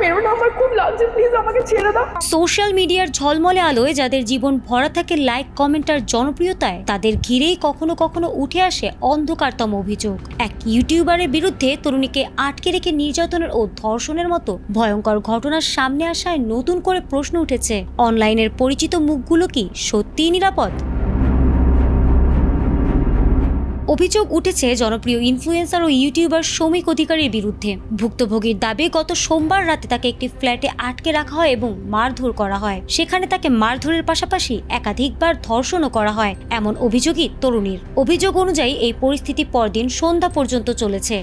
মেরো না, আমার খুব লাগছে, প্লিজ আমাকে ছেড়ে দাও। সোশ্যাল মিডিয়ার ঝলমলে আলোয় যাদের জীবন ভরা থাকে লাইক, কমেন্ট আর জনপ্রিয়তায়, তাদের ঘিরেই কখনো কখনো উঠে আসে অন্ধকারতম অভিযোগ। এক ইউটিউবারের বিরুদ্ধে তরুণীকে আটকে রেখে নির্যাতনের ও ধর্ষণের মতো ভয়ঙ্কর ঘটনার সামনে আসায় নতুন করে প্রশ্ন উঠেছে, অনলাইনের পরিচিত মুখগুলো কি সত্যিই নিরাপদ? অভিযোগ উঠেছে জনপ্রিয় ইনফ্লুয়েন্সার ও ইউটিউবার শৌমিক অধিকারীর বিরুদ্ধে। ভুক্তভোগীর দাবি, গত সোমবার রাতে তাকে একটি ফ্ল্যাটে আটকে রাখা হয় এবং মারধর করা হয়। সেখানে তাকে মারধরের পাশাপাশি একাধিকবার ধর্ষণও করা হয়, এমন অভিযোগই তরুণীর। অভিযোগ অনুযায়ী এই পরিস্থিতি পরদিন সন্ধ্যা পর্যন্ত চলেছে।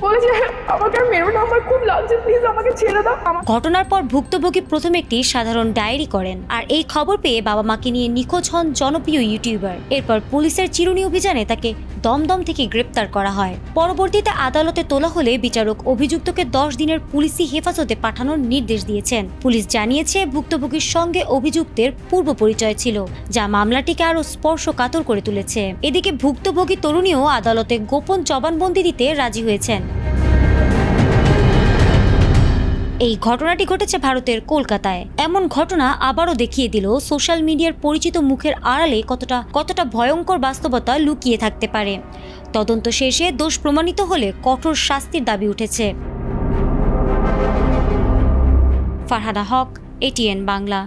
আমাকে মেরো না, আমার খুব লাগছে, প্লিজ আমাকে ছেড়ে দাও। ঘটনার পর ভুক্তভোগী প্রথমে একটি সাধারণ ডায়েরি করেন, আর এই খবর পেয়ে বাবা মাকে নিয়ে নিখোঁজ হন জনপ্রিয় ইউটিউবার। এরপর পুলিশের চিরুনি অভিযানে তাকে দমদম থেকে গ্রেপ্তার করা হয়। পরবর্তীতে আদালতে তোলা হলে বিচারক অভিযুক্তকে 10 দিনের পুলিশি হেফাজতে পাঠানোর নির্দেশ দিয়েছেন। পুলিশ জানিয়েছে, ভুক্তভোগীর সঙ্গে অভিযুক্তের পূর্ব পরিচয় ছিল, যা মামলাটিকে আরও স্পর্শকাতর করে তুলেছে। এদিকে ভুক্তভোগী তরুণীও আদালতে গোপন জবানবন্দি দিতে রাজি হয়েছেন। এই ঘটনাটি ঘটেছে ভারতের কলকাতায়। এমন ঘটনা আবারও দেখিয়ে দিল সোশ্যাল মিডিয়ার পরিচিত মুখের আড়ালে কতটা ভয়ঙ্কর বাস্তবতা লুকিয়ে থাকতে পারে। তদন্ত শেষে দোষ প্রমাণিত হলে কঠোর শাস্তির দাবি উঠেছে। ফারহানা হক, ATN বাংলা।